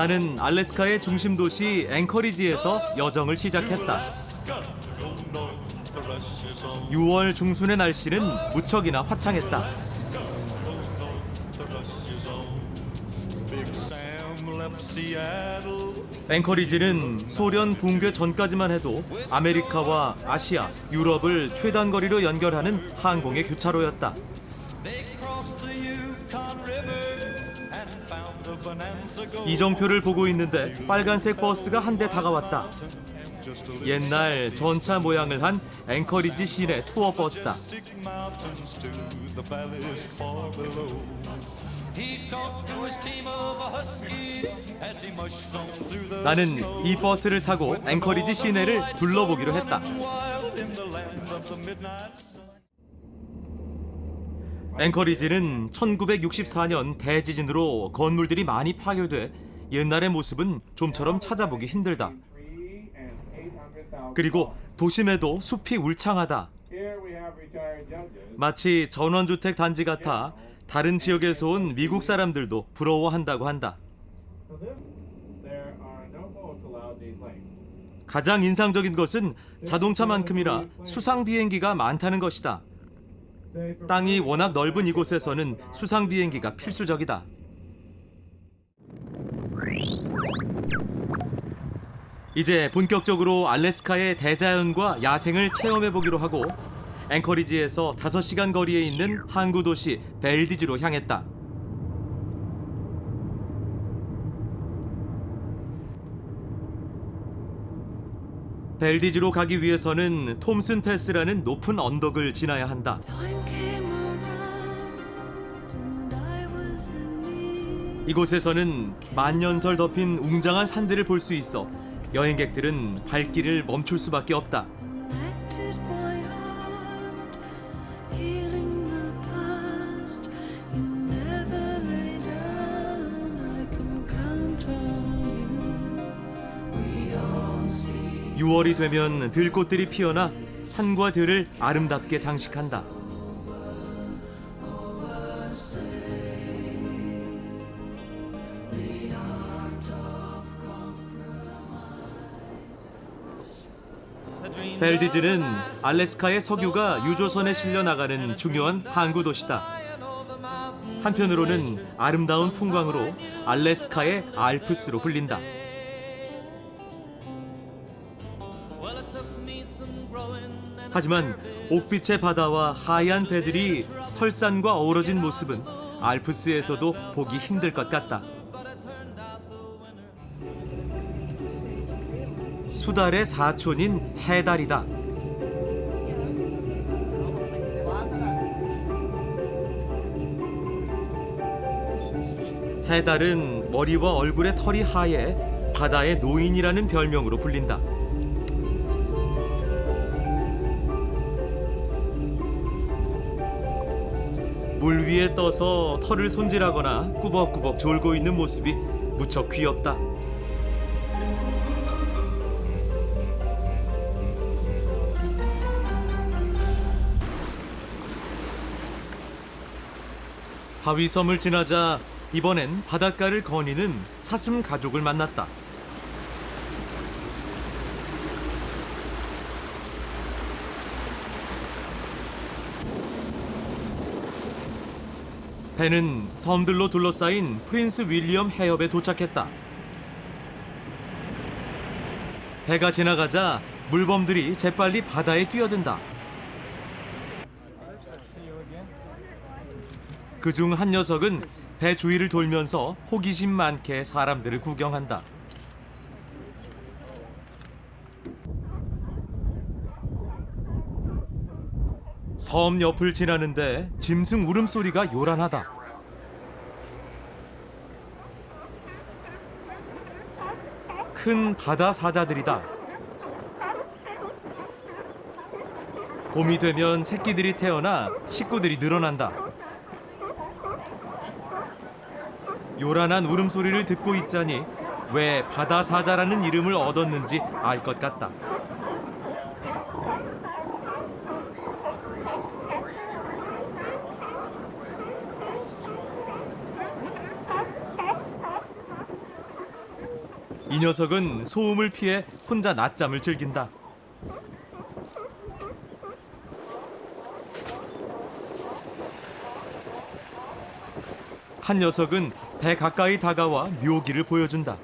나는 알래스카의 중심 도시 앵커리지에서 여정을 시작했다. 6월 중순의 날씨는 무척이나 화창했다. 앵커리지는 소련 붕괴 전까지만 해도 아메리카와 아시아, 유럽을 최단거리로 연결하는 항공의 교차로였다. 이정표를 보고 있는데 빨간색 버스가 한 대 다가왔다. 옛날 전차 모양을 한 앵커리지 시내 투어 버스다. 나는 이 버스를 타고 앵커리지 시내를 둘러보기로 했다. 앵커리지는 1964년 대지진으로 건물들이 많이 파괴돼 옛날의 모습은 좀처럼 찾아보기 힘들다. 그리고 도심에도 숲이 울창하다. 마치 전원주택 단지 같아 다른 지역에서 온 미국 사람들도 부러워한다고 한다. 가장 인상적인 것은 자동차만큼이나 수상 비행기가 많다는 것이다. 땅이 워낙 넓은 이곳에서는 수상 비행기가 필수적이다. 이제 본격적으로 알래스카의 대자연과 야생을 체험해보기로 하고 앵커리지에서 5시간 거리에 있는 항구 도시 벨디지로 향했다. 벨디지로 가기 위해서는 톰슨 패스라는 높은 언덕을 지나야 한다. 이곳에서는 만년설 덮인 웅장한 산들을 볼 수 있어 여행객들은 발길을 멈출 수밖에 없다. (6월이) 되면 들꽃들이 피어나 산과 들을 아름답게 장식한다. 벨디즈는 알래스카의 석유가 유조선에 실려 나가는 중요한 항구 도시다. 한편으로는 아름다운 풍광으로 알래스카의 알프스로 불린다. 하지만 옥빛의 바다와 하얀 배들이 설산과 어우러진 모습은 알프스에서도 보기 힘들 것 같다. 수달의 사촌인 해달이다. 해달은 머리와 얼굴의 털이 하얘 바다의 노인이라는 별명으로 불린다. 물 위에 떠서 털을 손질하거나 꾸벅꾸벅 졸고 있는 모습이 무척 귀엽다. 바위섬을 지나자 이번엔 바닷가를 거니는 사슴 가족을 만났다. 배는 섬들로 둘러싸인 프린스 윌리엄 해협에 도착했다. 배가 지나가자 물범들이 재빨리 바다에 뛰어든다. 그중 한 녀석은 배 주위를 돌면서 호기심 많게 사람들을 구경한다. 섬 옆을 지나는데 짐승 울음소리가 요란하다. 큰 바다 사자들이다. 봄이 되면 새끼들이 태어나 식구들이 늘어난다. 요란한 울음소리를 듣고 있자니 왜 바다 사자라는 이름을 얻었는지 알 것 같다. 이 녀석은 소음을 피해 혼자 낮잠을 즐긴다. 한 녀석은 배 가까이 다가와 묘기를 보여준다.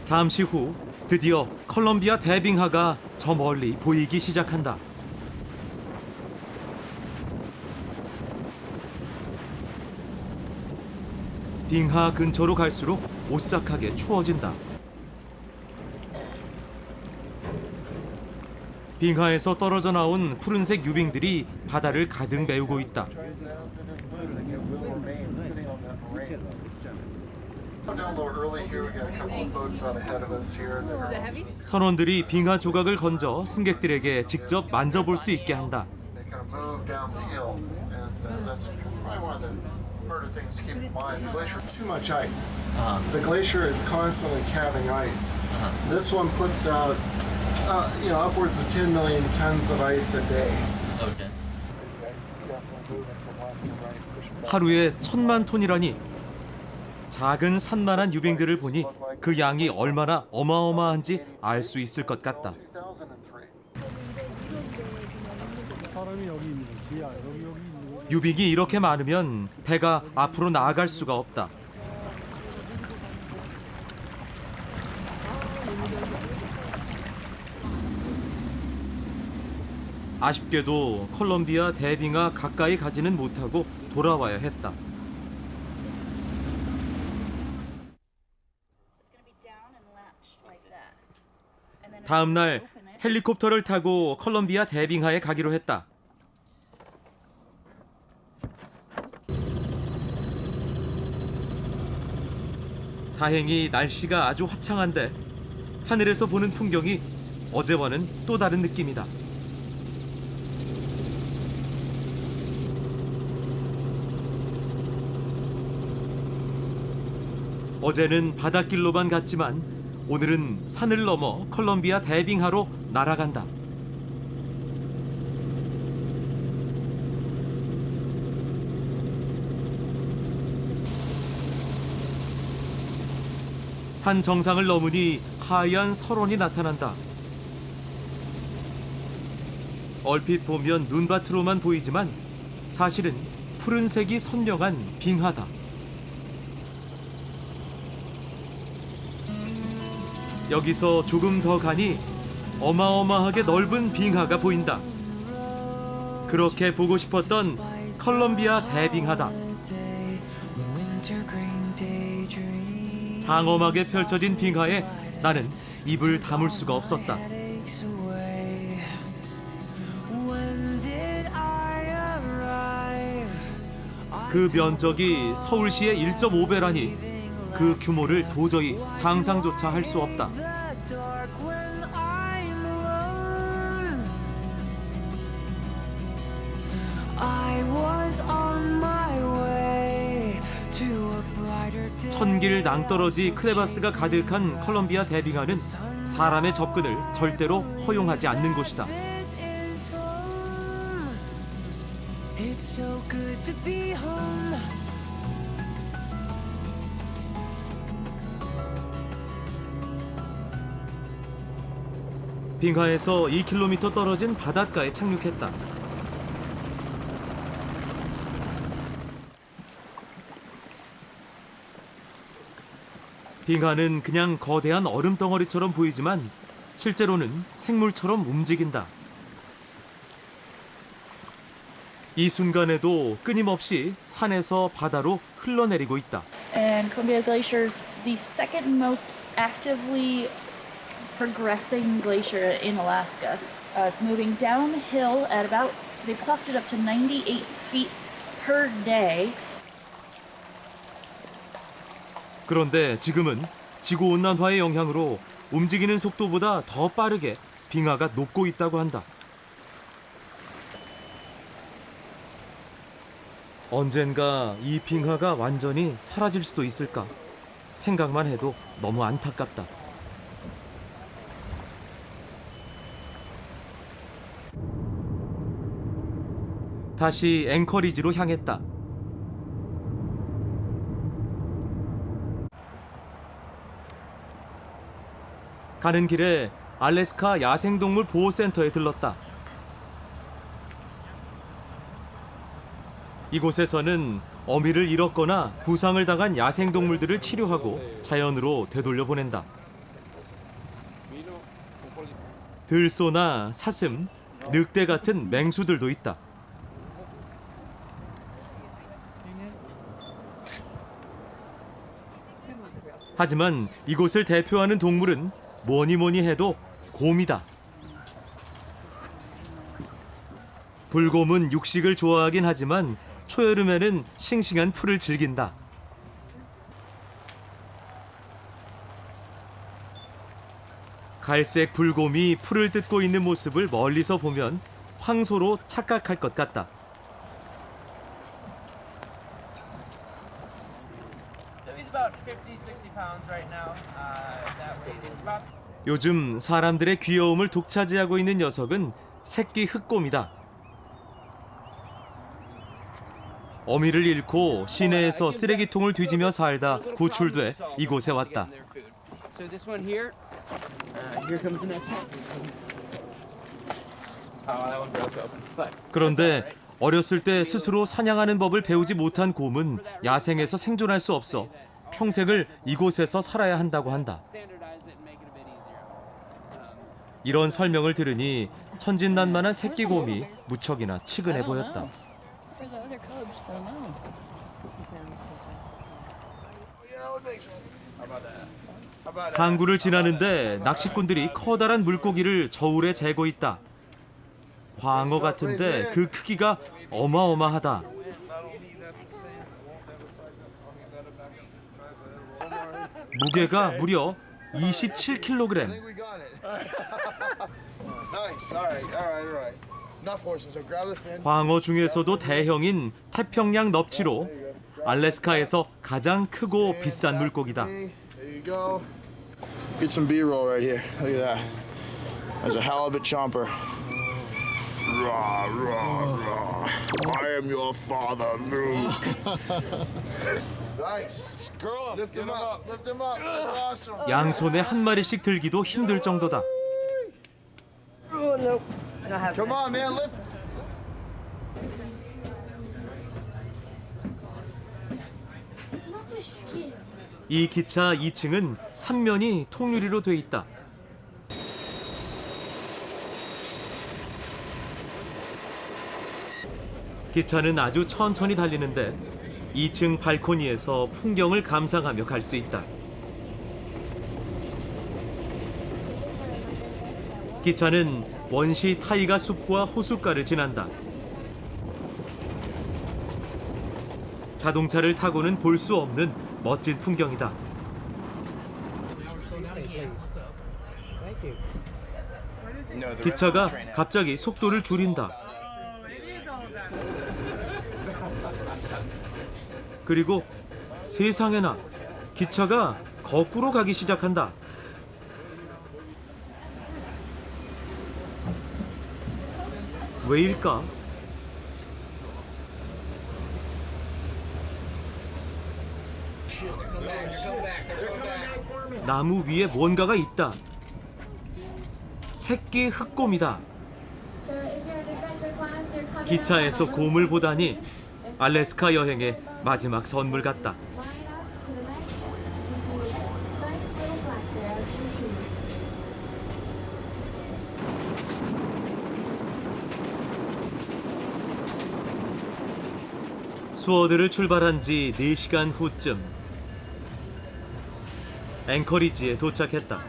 잠시 후 드디어 컬럼비아 대빙하가 저 멀리 보이기 시작한다. 빙하 근처로 갈수록 오싹하게 추워진다. 빙하에서 떨어져 나온 푸른색 유빙들이 바다를 가득 메우고 있다. 선원들이 빙하 조각을 건져 승객들에게 직접 만져볼 수 있게 한다. Too much ice. The glacier is constantly calving ice. This one puts out, upwards of 10 million tons of ice a day. Okay. 하루에 1,000만 톤이라니. 작은 산만한 유빙들을 보니 그 양이 얼마나 어마어마한지 알 수 있을 것 같다. 유빙이 이렇게 많으면 배가 앞으로 나아갈 수가 없다. 아쉽게도 컬럼비아 대빙하 가까이 가지는 못하고 돌아와야 했다. 다음 날 헬리콥터를 타고 컬럼비아 대빙하에 가기로 했다. 다행히 날씨가 아주 화창한데 하늘에서 보는 풍경이 어제와는 또 다른 느낌이다. 어제는 바닷길로만 갔지만 오늘은 산을 넘어 컬럼비아 대빙하로 날아간다. 산 정상을 넘으니 하얀 설원이 나타난다. 얼핏 보면 눈밭으로만 보이지만 사실은 푸른색이 선명한 빙하다. 여기서 조금 더 가니 어마어마하게 넓은 빙하가 보인다. 그렇게 보고 싶었던 컬럼비아 대빙하다. 장엄하게 펼쳐진 빙하에 나는 입을 다물 수가 없었다. 그 면적이 서울시의 1.5배라니 그 규모를 도저히 상상조차 할 수 없다. 천길 낭떠러지 크레바스가 가득한 컬럼비아 대빙하는 사람의 접근을 절대로 허용하지 않는 곳이다. 빙하에서 2km 떨어진 바닷가에 착륙했다. 빙하는 그냥 거대한 얼음 덩어리처럼 보이지만 실제로는 생물처럼 움직인다. 이 순간에도 끊임없이 산에서 바다로 흘러내리고 있다. And Columbia Glacier is the second most actively progressing glacier in Alaska. It's moving downhill at about, they clocked it up to 98 feet per day. 그런데 지금은 지구온난화의 영향으로 움직이는 속도보다 더 빠르게 빙하가 녹고 있다고 한다. 언젠가 이 빙하가 완전히 사라질 수도 있을까? 생각만 해도 너무 안타깝다. 다시 앵커리지로 향했다. 가는 길에 알래스카 야생동물 보호센터에 들렀다. 이곳에서는 어미를 잃었거나 부상을 당한 야생동물들을 치료하고 자연으로 되돌려보낸다. 들소나 사슴, 늑대 같은 맹수들도 있다. 하지만 이곳을 대표하는 동물은 뭐니 해도 곰이다. 불곰은 육식을 좋아하긴 하지만 초여름에는 싱싱한 풀을 즐긴다. 갈색 불곰이 풀을 뜯고 있는 모습을 멀리서 보면 황소로 착각할 것 같다. 요즘 사람들의 귀여움을 독차지하고 있는 녀석은 새끼 흑곰이다. 어미를 잃고 시내에서 쓰레기통을 뒤지며 살다 구출돼 이곳에 왔다. 그런데 어렸을 때 스스로 사냥하는 법을 배우지 못한 곰은 야생에서 생존할 수 없어 평생을 이곳에서 살아야 한다고 한다. 이런 설명을 들으니 천진난만한 새끼 곰이 무척이나 치근해 보였다. 항구를 지나는데 낚시꾼들이 커다란 물고기를 저울에 재고 있다. 광어 같은데 그 크기가 어마어마하다. 무게가 무려 27kg. 광어 중에서도 대형인 태평양 넙치로 알래스카에서 가장 크고 비싼 물고기다. Get some B-roll right here. Look at that. That's a halibut chomper. Rah, rah, rah. I am your father, Luke. Nice. Lift him up. Lift him up. That's awesome. 양손에 한 마리씩 들기도 힘들 정도다. Oh, no. Come on, man. Lift. 이 기차 2층은 3면이 통유리로 돼 있다. 기차는 아주 천천히 달리는데 2층 발코니에서 풍경을 감상하며 갈 수 있다. 기차는 원시 타이가 숲과 호숫가를 지난다. 자동차를 타고는 볼 수 없는 멋진 풍경이다. 기차가 갑자기 속도를 줄인다. 그리고 세상에나 기차가 거꾸로 가기 시작한다. 왜일까? 나무 위에 뭔가가 있다. 새끼 흑곰이다. 기차에서 곰을 보다니 알래스카 여행의 마지막 선물 같다. 수어드를 출발한 지 4시간 후쯤 앵커리지에 도착했다.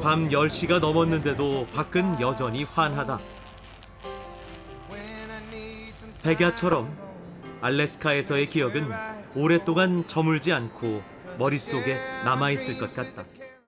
밤 10시가 넘었는데도 밖은 여전히 환하다. 백야처럼 알래스카에서의 기억은 오랫동안 저물지 않고 머릿속에 남아있을 것 같다.